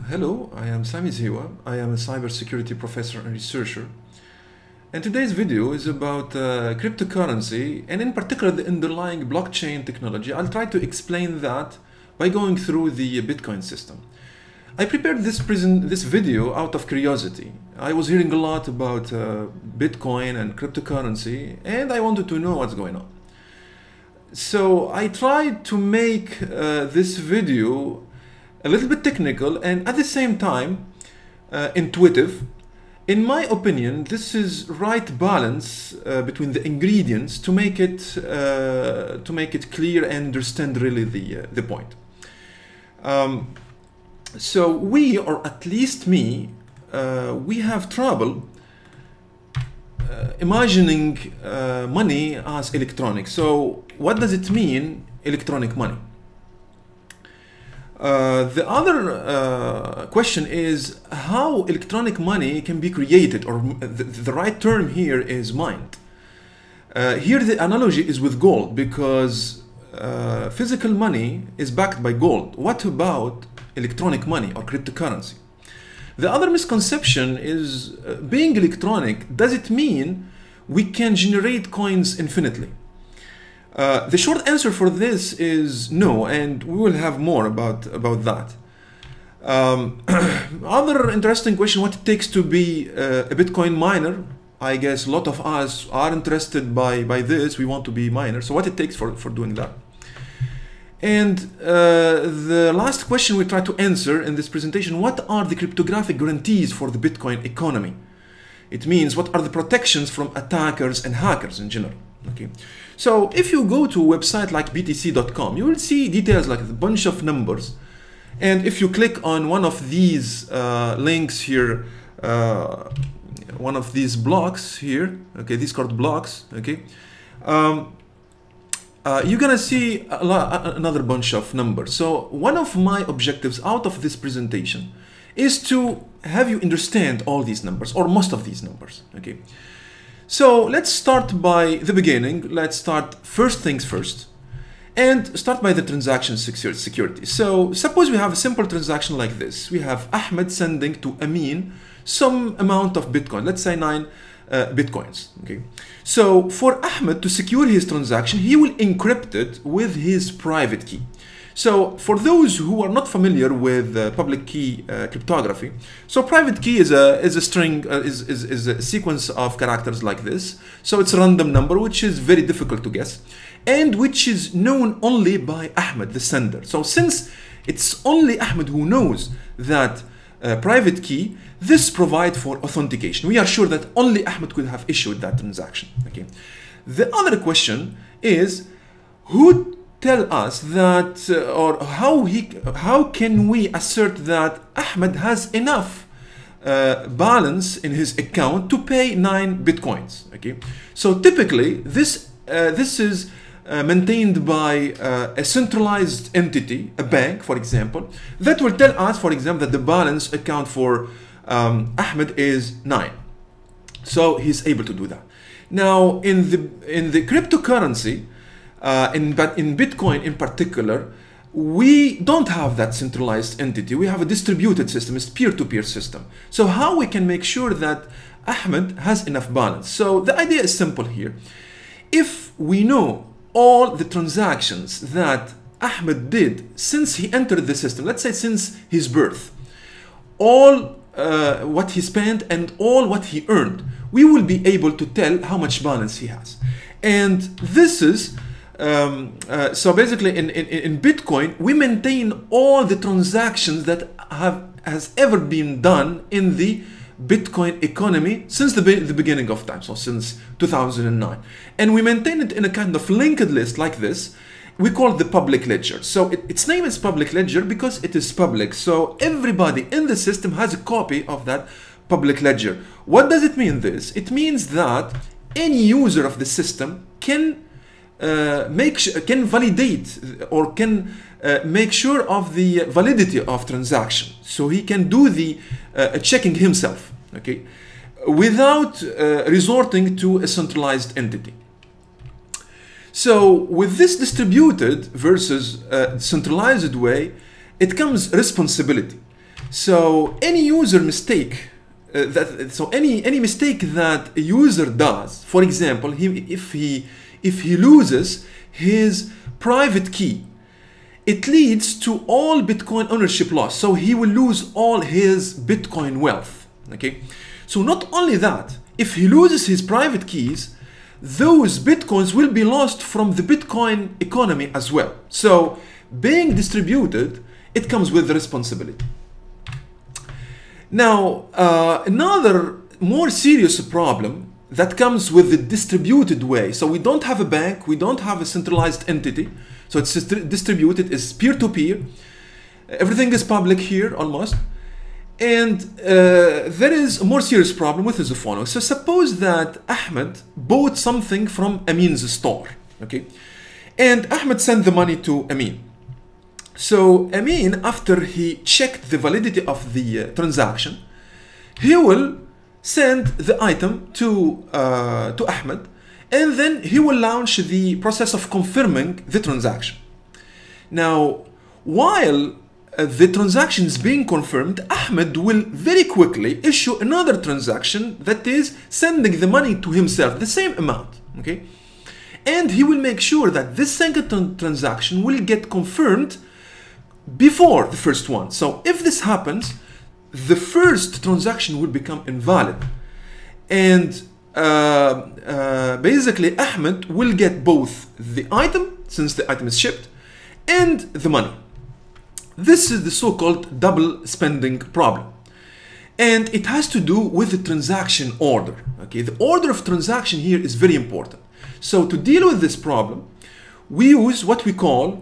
Hello, I am Sami Ziwa. I am a cybersecurity professor and researcher. And today's video is about cryptocurrency and in particular the underlying blockchain technology. I'll try to explain that by going through the Bitcoin system. I prepared this video out of curiosity. I was hearing a lot about Bitcoin and cryptocurrency and I wanted to know what's going on. So I tried to make this video a little bit technical and at the same time intuitive. In my opinion, this is right balance between the ingredients to make it clear and understand really the point. So we, or at least me, we have trouble imagining money as electronic. So what does it mean, electronic money? The other question is how electronic money can be created, or the right term here is mined. Here the analogy is with gold because physical money is backed by gold. What about electronic money or cryptocurrency? The other misconception is being electronic, does it mean we can generate coins infinitely? The short answer for this is no, and we will have more about that. Other interesting question, what it takes to be a Bitcoin miner. I guess a lot of us are interested by this. We want to be miners. So what it takes for doing that. And the last question we try to answer in this presentation, what are the cryptographic guarantees for the Bitcoin economy? It means what are the protections from attackers and hackers in general. Okay, so if you go to a website like btc.com, you will see details like a bunch of numbers. And if you click on one of these links here, one of these blocks here, okay, these called blocks, okay, you're gonna see another bunch of numbers. So one of my objectives out of this presentation is to have you understand all these numbers, or most of these numbers, okay. So let's start by the beginning. Let's start first things first and start by the transaction security. So suppose we have a simple transaction like this. We have Ahmed sending to Amin some amount of Bitcoin, let's say 9 Bitcoins. Okay. So for Ahmed to secure his transaction, he will encrypt it with his private key. So for those who are not familiar with public key cryptography, so private key is a string, is a sequence of characters like this. So it's a random number which is very difficult to guess and which is known only by Ahmed, the sender. So since it's only Ahmed who knows that private key, this provides for authentication. We are sure that only Ahmed could have issued that transaction. Okay. The other question is who tell us that, or how can we assert that Ahmed has enough balance in his account to pay 9 Bitcoins? Okay, so typically this is maintained by a centralized entity, a bank, for example, that will tell us, for example, that the balance account for Ahmed is 9. So he's able to do that. Now in the cryptocurrency, but in Bitcoin in particular, we don't have that centralized entity. We have a distributed system, it's peer-to-peer system. So how we can make sure that Ahmed has enough balance? So the idea is simple here. If we know all the transactions that Ahmed did since he entered the system, let's say since his birth, all what he spent and all what he earned, we will be able to tell how much balance he has. And this is so basically in Bitcoin, we maintain all the transactions that has ever been done in the Bitcoin economy since the beginning of time, so since 2009. And we maintain it in a kind of linked list like this. We call it the public ledger. So its name is public ledger because it is public. So everybody in the system has a copy of that public ledger. What does it mean this? It means that any user of the system can validate or can make sure of the validity of transaction. So he can do the checking himself, okay, without resorting to a centralized entity. So with this distributed versus centralized way, it comes responsibility. So any user mistake, any mistake that a user does, for example, if he loses his private key, it leads to all Bitcoin ownership loss. So he will lose all his Bitcoin wealth. Okay. So not only that, if he loses his private keys, those Bitcoins will be lost from the Bitcoin economy as well. So being distributed, it comes with the responsibility. Now, another more serious problem that comes with the distributed way. So we don't have a bank, we don't have a centralized entity. So it's distributed, it's peer-to-peer. Everything is public here almost. And there is a more serious problem with the following. So suppose that Ahmed bought something from Amin's store, okay? And Ahmed sent the money to Amin. So Amin, after he checked the validity of the transaction, he will send the item to Ahmed, and then he will launch the process of confirming the transaction. Now, while the transaction is being confirmed, Ahmed will very quickly issue another transaction that is sending the money to himself, the same amount, okay? And he will make sure that this second transaction will get confirmed before the first one. So if this happens, the first transaction will become invalid. And basically Ahmed will get both the item, since the item is shipped, and the money. This is the so-called double spending problem. And it has to do with the transaction order. Okay, the order of transaction here is very important. So to deal with this problem, we use what we call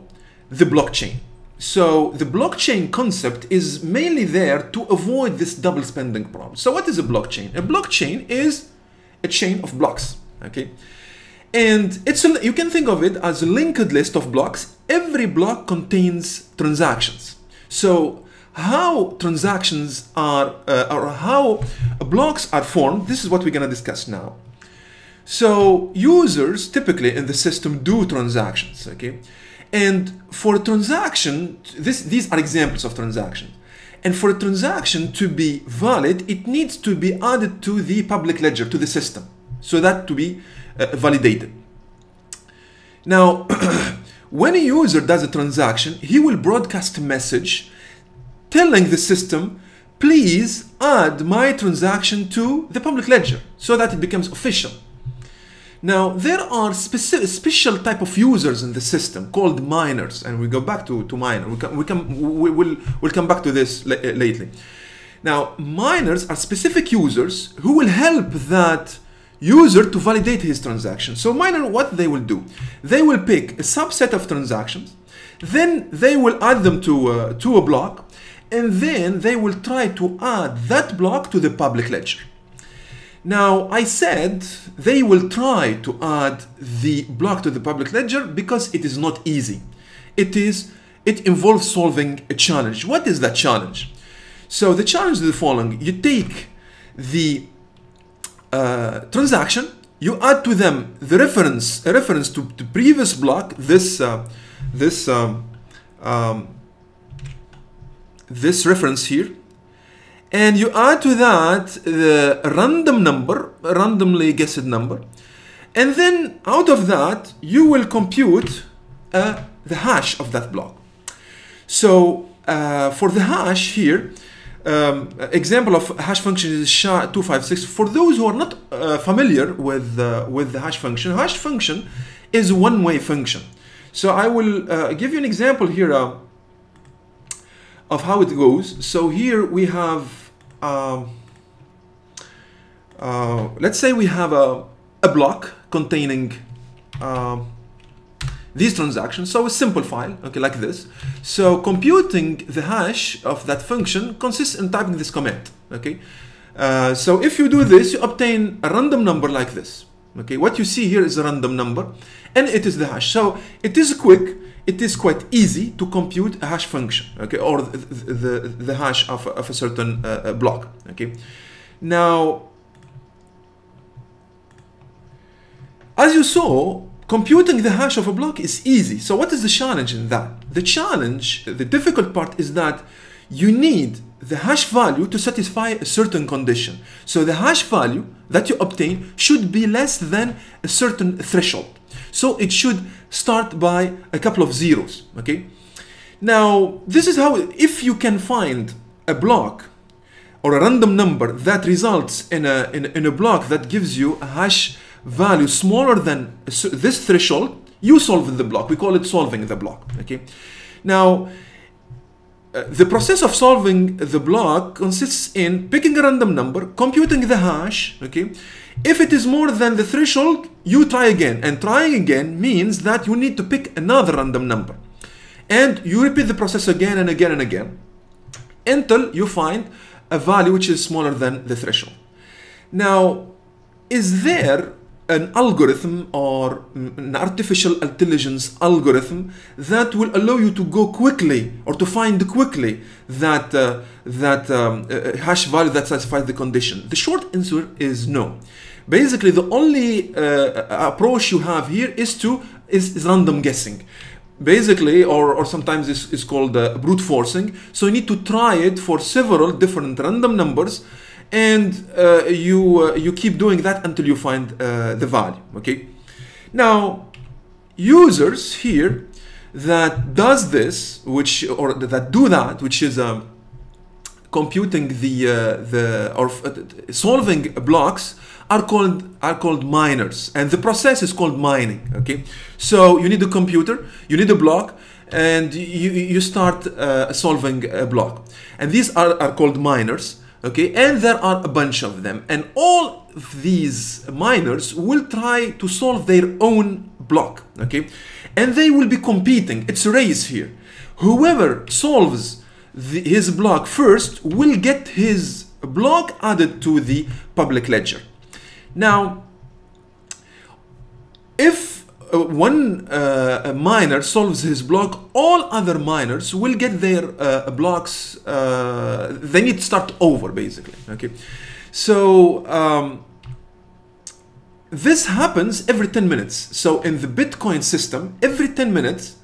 the blockchain. So the blockchain concept is mainly there to avoid this double spending problem. So what is a blockchain? A blockchain is a chain of blocks, okay? And you can think of it as a linked list of blocks. Every block contains transactions. So how transactions are, or how blocks are formed, this is what we're gonna discuss now. So users typically in the system do transactions, okay? And for a transaction, these are examples of transactions. And for a transaction to be valid, it needs to be added to the public ledger, to the system, so that to be validated. Now, when a user does a transaction, he will broadcast a message telling the system, please add my transaction to the public ledger, so that it becomes official. Now, there are special type of users in the system called miners, and we go back to miner. We'll come back to this lately. Now, miners are specific users who will help that user to validate his transaction. So miner, what they will do? They will pick a subset of transactions, then they will add them to a block, and then they will try to add that block to the public ledger. Now, I said they will try to add the block to the public ledger because it is not easy. It involves solving a challenge. What is that challenge? So the challenge is the following. You take the transaction, you add to them the reference to the previous block, this reference here, and you add to that the random number, randomly guessed number, and then out of that you will compute the hash of that block. So for the hash here, example of hash function is SHA-256. For those who are not familiar with the hash function is a one-way function. So I will give you an example here of how it goes. So here we have, let's say we have a block containing these transactions. So a simple file, okay, like this. So computing the hash of that function consists in typing this command, okay. So if you do this, you obtain a random number like this, okay. What you see here is a random number, and it is the hash. So it is quick. It is quite easy to compute a hash function, okay, or the hash of a certain block, okay. Now, as you saw, computing the hash of a block is easy. So what is the challenge in that? The challenge, the difficult part is that you need the hash value to satisfy a certain condition. So the hash value that you obtain should be less than a certain threshold. So it should start by a couple of zeros, okay? Now, this is how, if you can find a block or a random number that results in a block that gives you a hash value smaller than this threshold, you solve the block. We call it solving the block, okay? Now, the process of solving the block consists in picking a random number, computing the hash, okay? If it is more than the threshold, you try again, and trying again means that you need to pick another random number. And you repeat the process again and again and again until you find a value which is smaller than the threshold. Now, is there an algorithm or an artificial intelligence algorithm that will allow you to go quickly or to find quickly that hash value that satisfies the condition? The short answer is no. Basically, the only approach you have here is random guessing. Basically, or sometimes it's called brute forcing. So you need to try it for several different random numbers, and you keep doing that until you find the value, okay? Now, users here that does this, which is computing solving blocks, are called miners, and the process is called mining, okay? So you need a computer, you need a block, and you start solving a block, and these are called miners, okay? And there are a bunch of them, and all of these miners will try to solve their own block, okay? And they will be competing. It's a race here. Whoever solves his block first will get his block added to the public ledger. Now, if one miner solves his block, all other miners will get their blocks. They need to start over, basically. Okay, so this happens every 10 minutes. So in the Bitcoin system, every 10 minutes,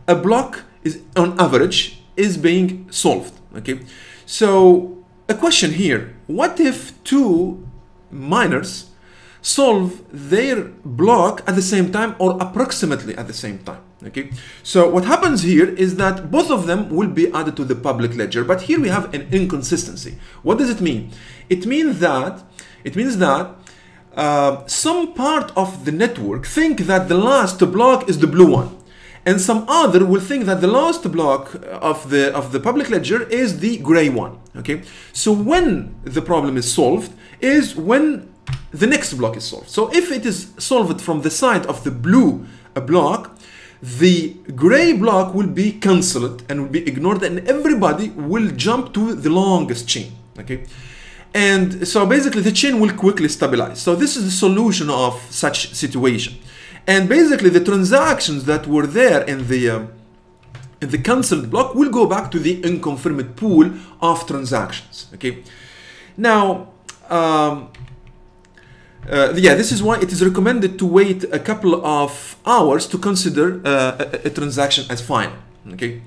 a block is, on average, is being solved. Okay, so a question here: what if two miners solve their block at the same time, or approximately at the same time? Okay, so what happens here is that both of them will be added to the public ledger, but here we have an inconsistency. What does it mean? It means that some part of the network think that the last block is the blue one, and some other will think that the last block of the public ledger is the gray one. Okay, so when the problem is solved is when the next block is solved. So if it is solved from the side of the blue block, the gray block will be cancelled and will be ignored, and everybody will jump to the longest chain. Okay, and so basically the chain will quickly stabilize. So this is the solution of such situation. And basically the transactions that were there in the cancelled block will go back to the unconfirmed pool of transactions. Okay, now yeah, this is why it is recommended to wait a couple of hours to consider a transaction as final. Okay.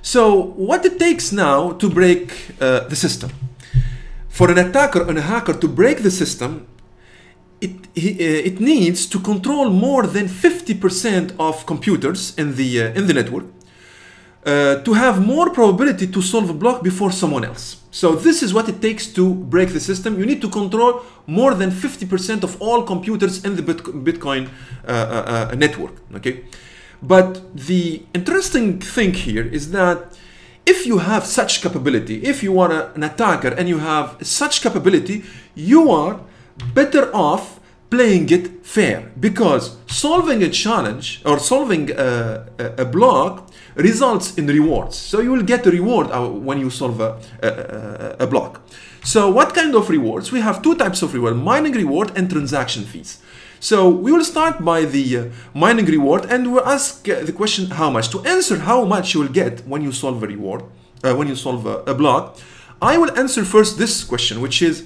So what it takes now to break the system? For an attacker and a hacker to break the system, it needs to control more than 50% of computers in the network to have more probability to solve a block before someone else. So this is what it takes to break the system. You need to control more than 50% of all computers in the Bitcoin network. Okay, but the interesting thing here is that if you have such capability, if you are an attacker and you have such capability, you are better off playing it fair, because solving a challenge or solving a block results in rewards. So you will get a reward when you solve a block. So what kind of rewards? We have two types of reward: mining reward and transaction fees. So we will start by the mining reward, and we'll ask the question how much. To answer how much you will get when you solve a reward, when you solve a block, I will answer first this question, which is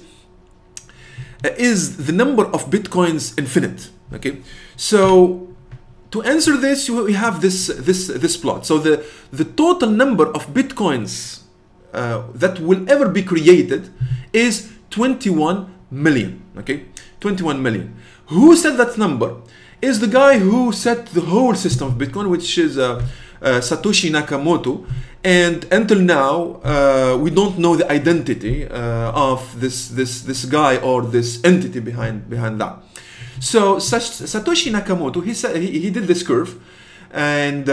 the number of Bitcoins infinite? Okay, so to answer this, we have this plot. So the total number of bitcoins that will ever be created is 21 million. Okay, 21 million. Who set that number? Is the guy who set the whole system of Bitcoin, which is Satoshi Nakamoto. And until now, we don't know the identity of this guy or this entity behind that. So Satoshi Nakamoto, he did this curve, and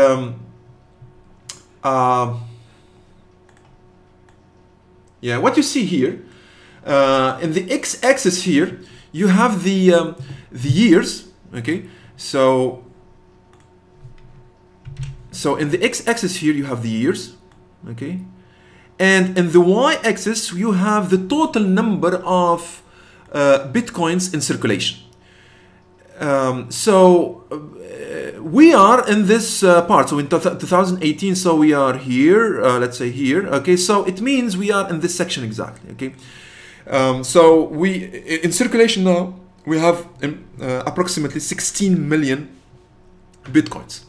yeah, what you see here in the x-axis here, you have the years. Okay, so in the x-axis here you have the years. Okay, and in the y-axis you have the total number of bitcoins in circulation. We are in this part, so in 2018, so we are here, let's say here. Okay, so it means we are in this section exactly. Okay, so we in circulation now we have approximately 16 million bitcoins.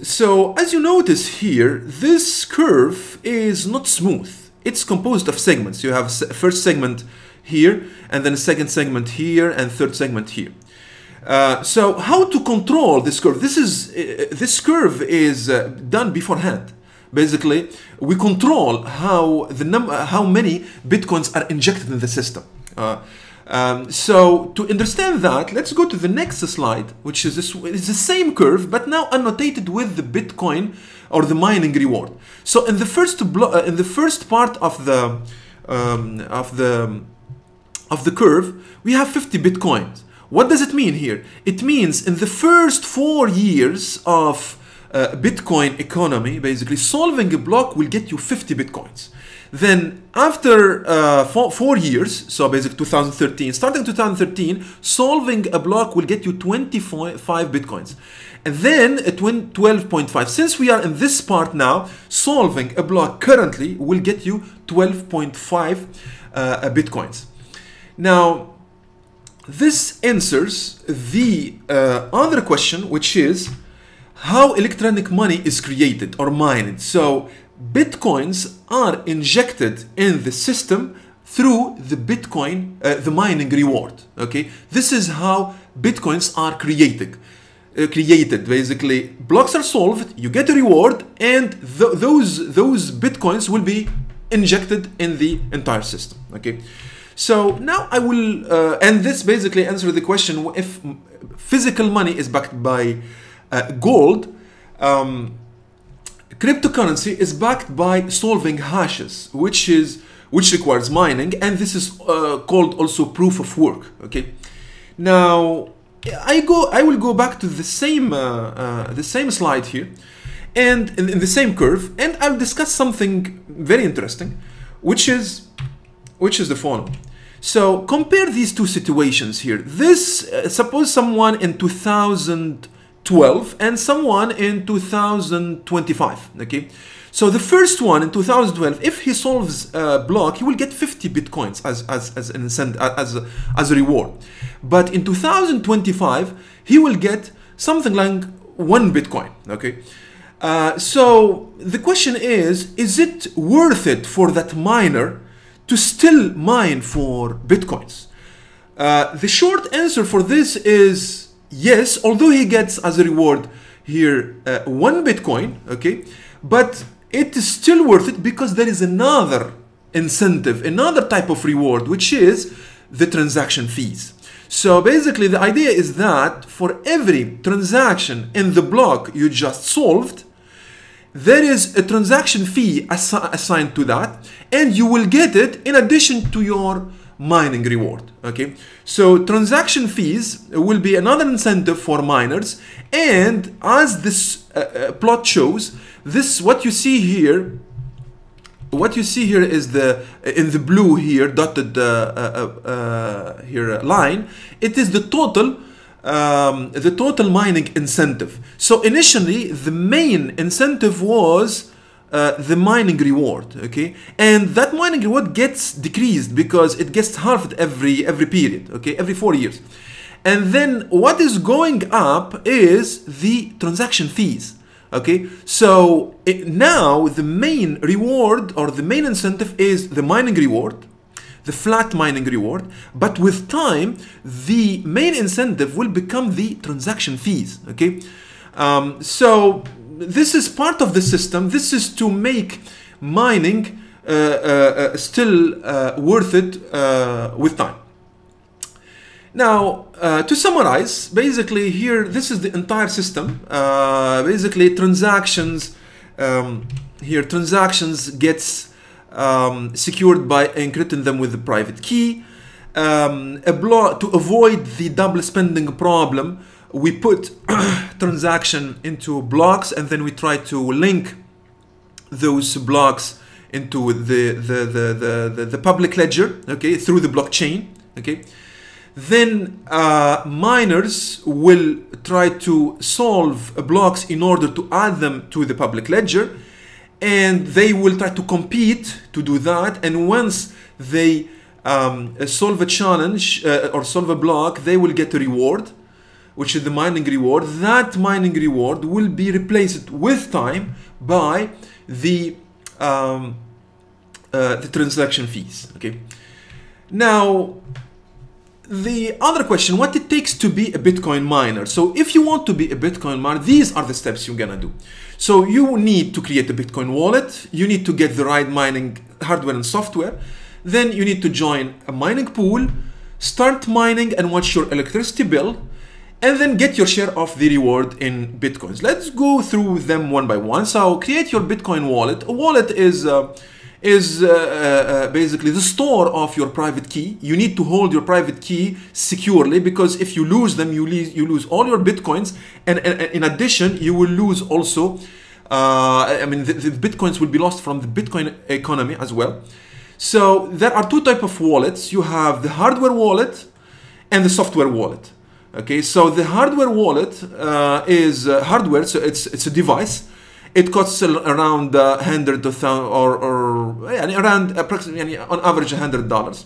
So as you notice here, this curve is not smooth. It's composed of segments. You have a first segment here, and then a second segment here, and third segment here. So how to control this curve? This curve is done beforehand. Basically, we control how many bitcoins are injected in the system. So to understand that, let's go to the next slide, which is this. It's the same curve, but now annotated with the Bitcoin or the mining reward. So in the first part of the curve, we have 50 bitcoins. What does it mean here? It means in the first 4 years of Bitcoin economy, basically solving a block will get you 50 bitcoins. Then after 4 years, so basically 2013, starting 2013, solving a block will get you 25 bitcoins. And then at 12.5, since we are in this part now, solving a block currently will get you 12.5 bitcoins. Now, this answers the other question, which is how electronic money is created or mined. So bitcoins are injected in the system through the Bitcoin, the mining reward. Okay, this is how bitcoins are created. Basically, blocks are solved, you get a reward, and those bitcoins will be injected in the entire system. Okay, so now I will, and this basically answers the question: if physical money is backed by gold, cryptocurrency is backed by solving hashes, which requires mining, and this is called also proof of work. Okay, now I will go back to the same slide here, and in the same curve, and I'll discuss something very interesting, which is the following. So compare these two situations here. This suppose someone in 2012 and someone in 2025. Okay, so the first one in 2012, if he solves a block, he will get 50 bitcoins as an incentive, as a reward. But in 2025, he will get something like 1 bitcoin. Okay, so the question is it worth it for that miner to still mine for bitcoins? The short answer for this is yes, although he gets as a reward here 1 bitcoin, okay, but it is still worth it because there is another incentive, another type of reward, which is the transaction fees. So basically the idea is that for every transaction in the block you just solved, there is a transaction fee assigned to that, and you will get it in addition to your mining reward. Okay, so transaction fees will be another incentive for miners, and as this plot shows, what you see here is in the blue here dotted here line. It is the total mining incentive. So initially the main incentive was the mining reward, okay, and that mining reward gets decreased because it gets halved every period, okay, every 4 years. And then what is going up is the transaction fees. Okay, so now the main reward or the main incentive is the mining reward, the flat mining reward, but with time the main incentive will become the transaction fees. Okay, so this is part of the system. This is to make mining still worth it with time. Now, to summarize, basically here, this is the entire system. Basically, transactions, here transactions gets secured by encrypting them with the private key. To avoid the double spending problem, we put transaction into blocks, and then we try to link those blocks into the public ledger, okay, through the blockchain, okay. Then miners will try to solve blocks in order to add them to the public ledger, and they will try to compete to do that. And once they solve a challenge or solve a block, they will get a reward, which is the mining reward. That mining reward will be replaced with time by the transaction fees. Okay. Now, the other question, what it takes to be a Bitcoin miner. So if you want to be a Bitcoin miner, these are the steps you're gonna do. So you need to create a Bitcoin wallet. You need to get the right mining hardware and software. Then you need to join a mining pool, start mining and watch your electricity bill, and then get your share of the reward in Bitcoins. Let's go through them one by one. So create your Bitcoin wallet. A wallet is basically the store of your private key. You need to hold your private key securely, because if you lose them, you lose all your Bitcoins, and in addition, you will lose also, the Bitcoins will be lost from the Bitcoin economy as well. So there are two types of wallets. You have the hardware wallet and the software wallet. Okay, so the hardware wallet is hardware, so it's a device. It costs around 100 to around approximately on average $100.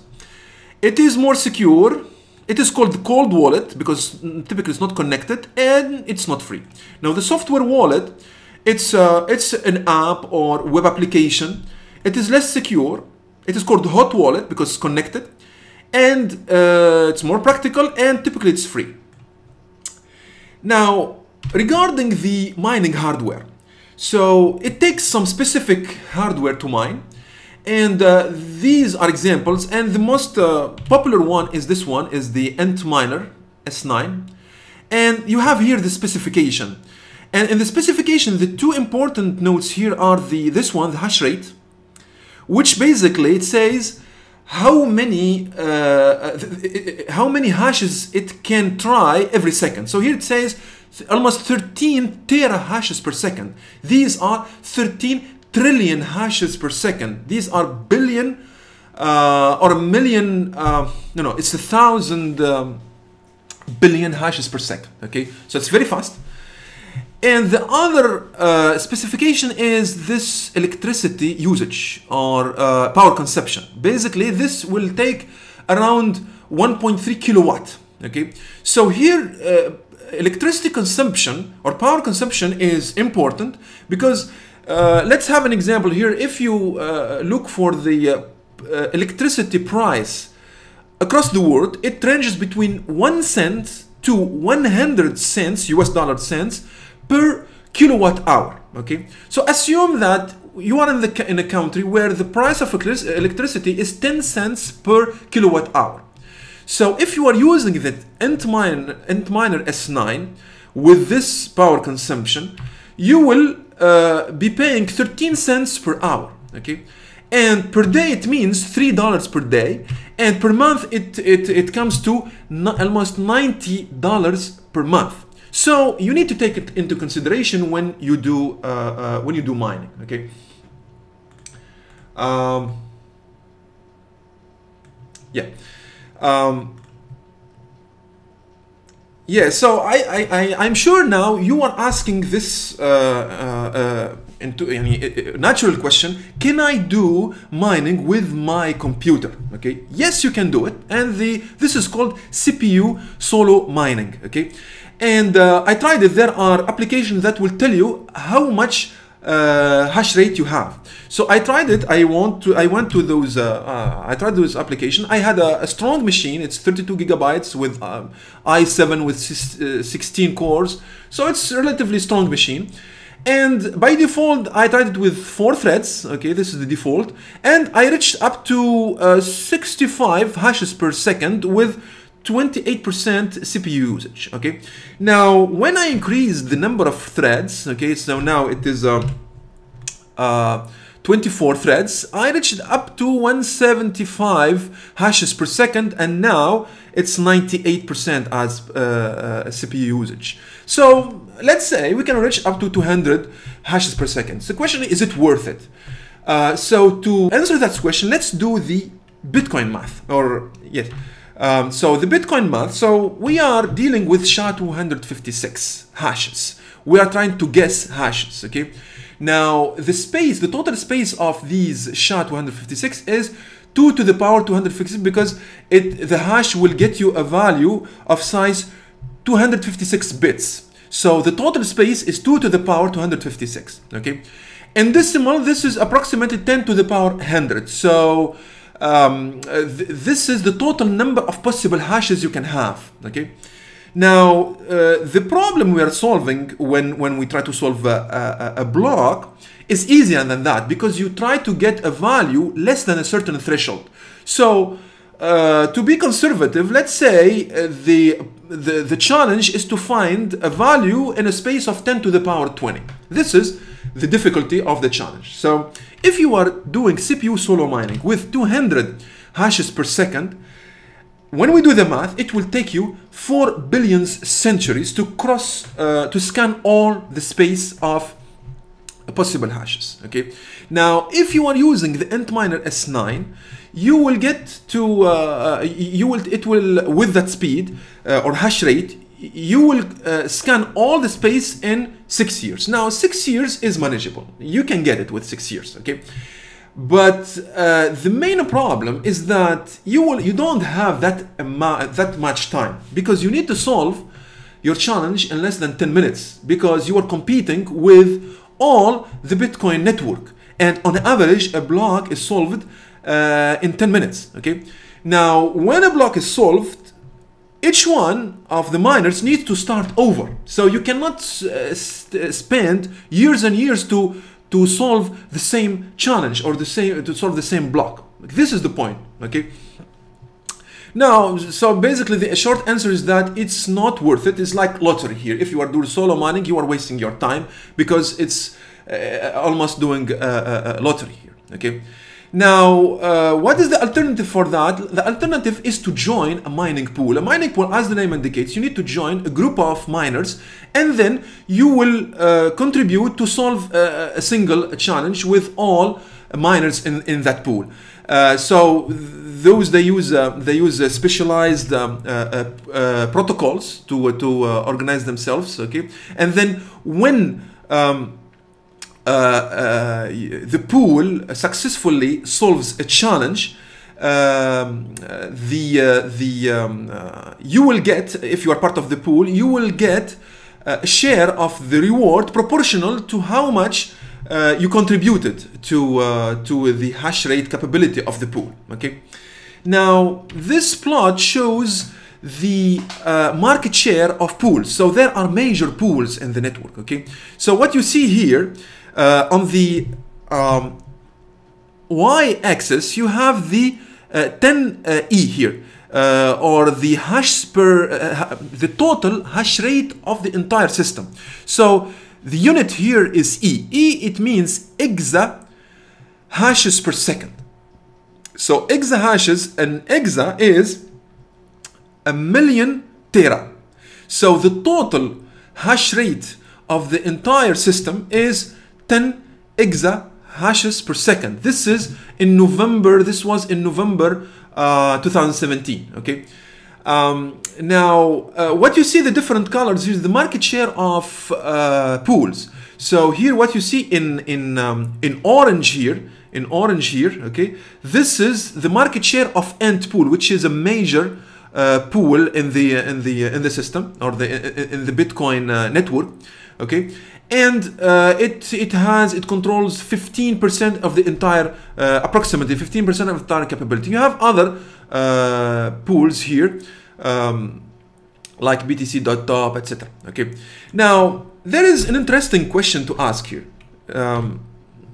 It is more secure. It is called the cold wallet because typically it's not connected and it's not free. Now the software wallet, it's an app or web application. It is less secure. It is called the hot wallet because it's connected, and it's more practical, and typically it's free. Now, regarding the mining hardware, so it takes some specific hardware to mine, and these are examples, and the most popular one is this one, is the Antminer S9, and you have here the specification. And in the specification, the two important notes here are this one, the hash rate, which basically it says how many hashes it can try every second. So here it says almost 13 tera hashes per second. These are 13 trillion hashes per second. These are billion or a million, it's 1,000 billion hashes per second. Okay, so it's very fast. And the other specification is this electricity usage or power consumption. Basically, this will take around 1.3 kilowatt. Okay, so here electricity consumption or power consumption is important because let's have an example here. If you look for the electricity price across the world, it ranges between 1 cent to 100 cents, US dollar cents, per kilowatt hour. Okay, so assume that you are in a country where the price of electricity is 10 cents per kilowatt hour. So if you are using the Antminer S9 with this power consumption, you will be paying 13 cents per hour. Okay, and per day it means $3 per day, and per month it comes to almost $90 per month. So you need to take it into consideration when you do mining. Okay. So I'm sure now you are asking this natural question, can I do mining with my computer? Okay, yes, you can do it, and this is called CPU solo mining. Okay, and I tried it. There are applications that will tell you how much hash rate you have. So I tried it. I went to those. I tried those applications. I had a strong machine. It's 32 gigabytes with i7 with 16 cores. So it's a relatively strong machine. And by default, I tried it with 4 threads. Okay, this is the default, and I reached up to 65 hashes per second with 28% CPU usage. Okay, now when I increased the number of threads, okay, so now it is 24 threads, I reached up to 175 hashes per second, and now it's 98% as CPU usage. So let's say we can reach up to 200 hashes per second. So the question is it worth it? So to answer that question, let's do the Bitcoin math, or yes. So the Bitcoin math, so we are dealing with SHA-256 hashes. We are trying to guess hashes, okay? Now, the total space of these SHA-256 is 2 to the power 256 because the hash will get you a value of size 256 bits. So the total space is 2 to the power 256, okay? In decimal, this is approximately 10 to the power 100. So this is the total number of possible hashes you can have, okay? Now, the problem we are solving when we try to solve a block is easier than that, because you try to get a value less than a certain threshold. So, to be conservative, let's say the challenge is to find a value in a space of 10 to the power 20. This is the difficulty of the challenge. So, if you are doing CPU solo mining with 200 hashes per second, when we do the math, it will take you 4 billion centuries to scan all the space of possible hashes. Okay. Now, if you are using the Antminer S9, you will get to with that speed or hash rate, you will scan all the space in 6 years. Now, 6 years is manageable. You can get it with 6 years. Okay. But the main problem is that you don't have that much time, because you need to solve your challenge in less than 10 minutes, because you are competing with all the Bitcoin network, and on average a block is solved in 10 minutes. Okay, now when a block is solved, each one of the miners needs to start over, so you cannot spend years and years to solve the same challenge or to solve the same block. This is the point. Okay. Now, so basically the short answer is that it's not worth it. It's like lottery here. If you are doing solo mining, you are wasting your time, because it's almost doing a lottery here. Okay. Now, what is the alternative for that? The alternative is to join a mining pool. A mining pool, as the name indicates, you need to join a group of miners, and then you will contribute to solve a single challenge with all miners in that pool. So they use specialized protocols to organize themselves. Okay, and then when the pool successfully solves a challenge, you will get, if you are part of the pool, you will get a share of the reward proportional to how much you contributed to the hash rate capability of the pool. Okay. Now, this plot shows the market share of pools. So there are major pools in the network. Okay. So what you see here, on the y-axis, you have the 10E here, or the the total hash rate of the entire system. So the unit here is E. E, it means exa hashes per second. So exa hashes, and exa is 1,000,000 tera. So the total hash rate of the entire system is 10 exa hashes per second. This is in November. This was in November 2017. Okay. What you see, the different colors, is the market share of pools. So here, what you see in orange here, okay, this is the market share of Ant Pool, which is a major pool in the system, or in the Bitcoin network, okay, and it controls 15% of the entire, approximately 15% of the entire capability. You have other pools here, like BTC.top, etc. Okay, now there is an interesting question to ask here.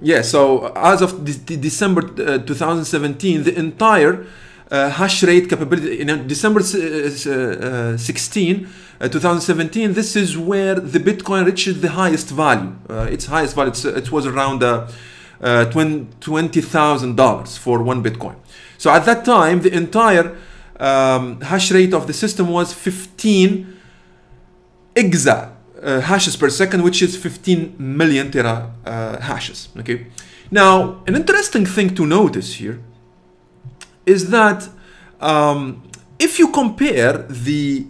Yeah, so as of December 2017, the entire hash rate capability in December 16, 2017, this is where the Bitcoin reached the highest value. Its highest value, it was around $20,000 for one Bitcoin. So at that time, the entire hash rate of the system was 15 exa hashes per second, which is 15 million tera hashes. Okay. Now, an interesting thing to notice here is that if you compare the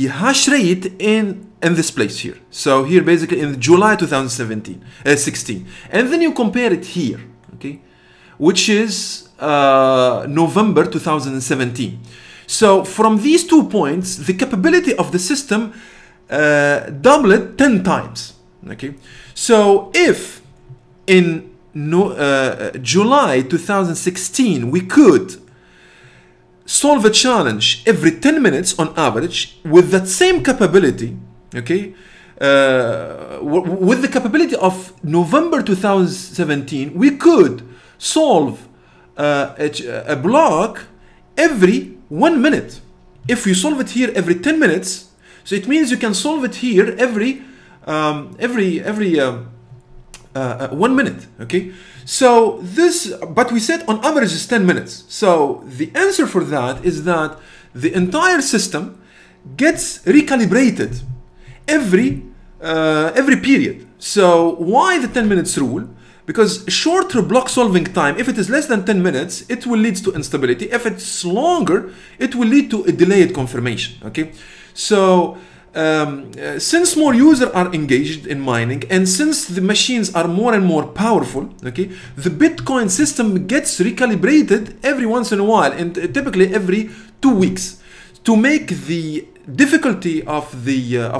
hash rate in this place here, so here basically in July 2016, and then you compare it here, okay, which is November 2017. So from these 2 points, the capability of the system doubled 10 times. Okay, so if in July 2016 we could solve a challenge every 10 minutes on average with that same capability, okay, with the capability of November 2017, we could solve a block every 1 minute. If you solve it here every 10 minutes, so it means you can solve it here every 1 minute. Okay, so this, but we said on average is 10 minutes. So the answer for that is that the entire system gets recalibrated every period. So why the 10 minutes rule? Because shorter block solving time, if it is less than 10 minutes, it will lead to instability. If it's longer, it will lead to a delayed confirmation. Okay, so since more users are engaged in mining, and since the machines are more and more powerful, okay, the Bitcoin system gets recalibrated every once in a while, and typically every 2 weeks, to make the difficulty of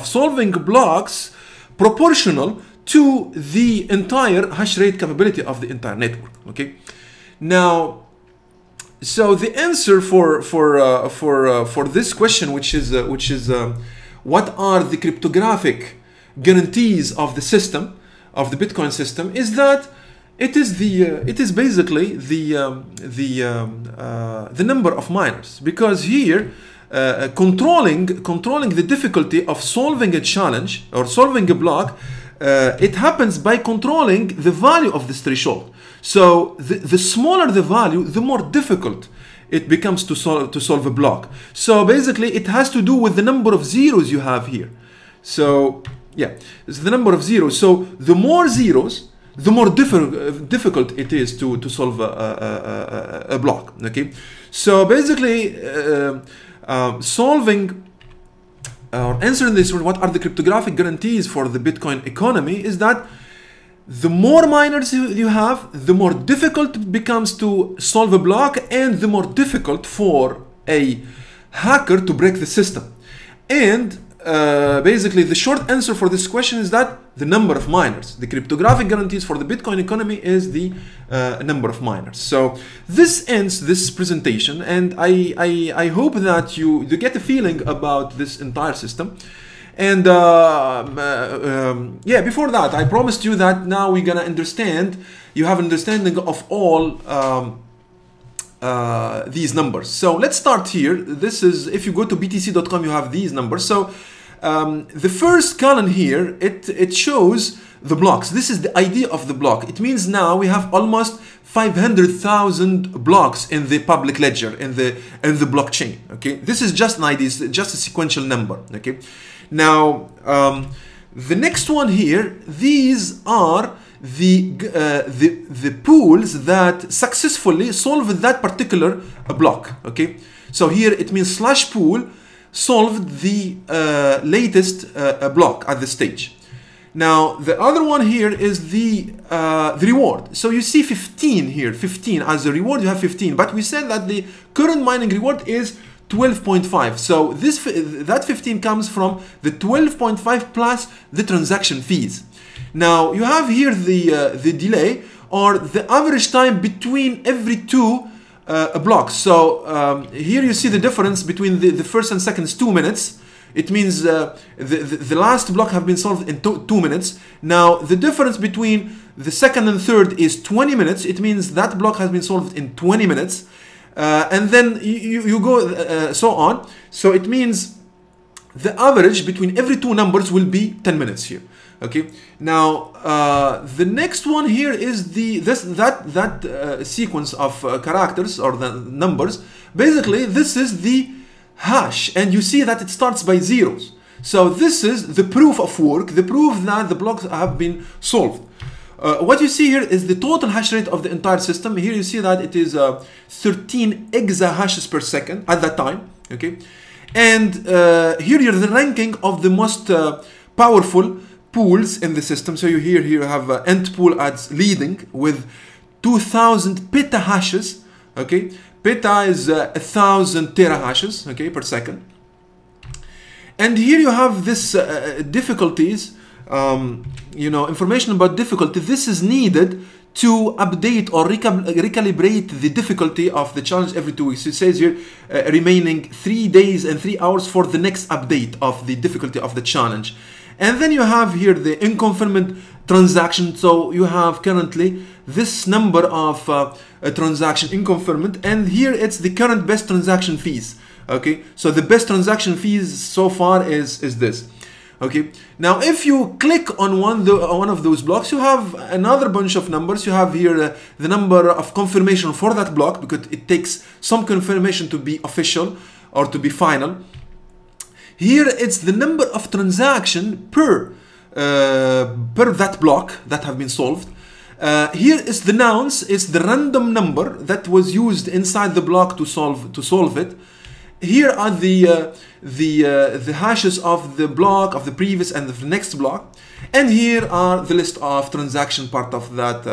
solving blocks proportional to the entire hash rate capability of the entire network. Okay, now, so the answer for this question, which is what are the cryptographic guarantees of the system, of the Bitcoin system, is that it is basically the number of miners, because here controlling the difficulty of solving a challenge or solving a block, it happens by controlling the value of this threshold. So the smaller the value, the more difficult it becomes to solve a block. So basically it has to do with the number of zeros you have here. So yeah, it's the number of zeros. So the more zeros, the more difficult it is to solve a block. Okay, so basically solving or answering this, what are the cryptographic guarantees for the Bitcoin economy, is that the more miners you have, the more difficult it becomes to solve a block, and the more difficult for a hacker to break the system. And basically the short answer for this question is that the number of miners. The cryptographic guarantees for the Bitcoin economy is the number of miners. So this ends this presentation, and I hope that you get a feeling about this entire system. And yeah, before that, I promised you that now we're gonna understand, you have an understanding of all these numbers. So let's start here. This is, if you go to btc.com, you have these numbers. So the first column here, it shows the blocks. This is the idea of the block. It means now we have almost 500,000 blocks in the public ledger, in the blockchain. Okay, this is just an idea, it's just a sequential number. Okay, now the next one here, these are the pools that successfully solved that particular block. Okay, so here it means slash pool solved the latest block at this stage. Now the other one here is the reward. So you see 15 here, 15 as a reward. You have 15, but we said that the current mining reward is 12.5. So that 15 comes from the 12.5 plus the transaction fees. Now you have here the delay, or the average time between every two blocks. So here you see the difference between the first and second is 2 minutes. It means the last block have been solved in 2 minutes. Now the difference between the second and third is 20 minutes. It means that block has been solved in 20 minutes. And then you go so on. So it means the average between every two numbers will be 10 minutes here. Okay. Now the next one here is that sequence of characters or the numbers. Basically, this is the hash, and you see that it starts by zeros. So this is the proof of work, the proof that the blocks have been solved. What you see here is the total hash rate of the entire system. Here you see that it is 13 exahashes per second at that time. Okay, and here you're the ranking of the most powerful pools in the system. So here you have Ent pool as leading with 2000 petahashes. Okay, peta is 1000 terahashes, okay, per second. And here you have this difficulties, you know, information about difficulty. This is needed to update or recalibrate the difficulty of the challenge every 2 weeks. It says here remaining 3 days and 3 hours for the next update of the difficulty of the challenge. And then you have here the inconfirmed transaction. So you have currently this number of transaction inconfirmed, and here it's the current best transaction fees. Okay, so the best transaction fees so far is this. Okay, now if you click on one of those blocks, you have another bunch of numbers. You have here the number of confirmation for that block, because it takes some confirmation to be official or to be final. Here it's the number of transaction per that block that have been solved. Here is the nonce, it's the random number that was used inside the block to solve it. Here are the hashes of the block of the previous and the next block, and here are the list of transaction part of that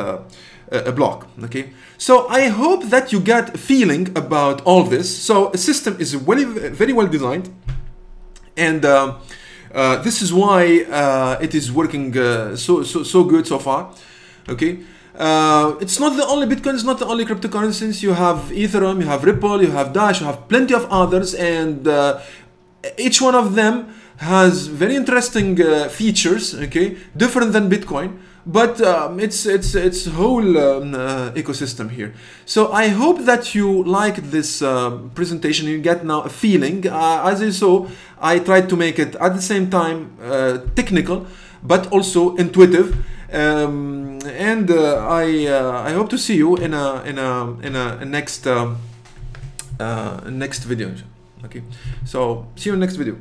block. Okay, so I hope that you get a feeling about all this. So a system is very well designed, and this is why it is working so good so far. Okay, it's not the only Bitcoin, it's not the only cryptocurrencies. You have Ethereum, you have Ripple, you have Dash, you have plenty of others, and each one of them has very interesting features. Okay, different than Bitcoin, but it's whole ecosystem here. So I hope that you like this presentation. You get now a feeling. As you saw, I tried to make it at the same time technical, but also intuitive. And I hope to see you in a next video. Okay, so see you in the next video.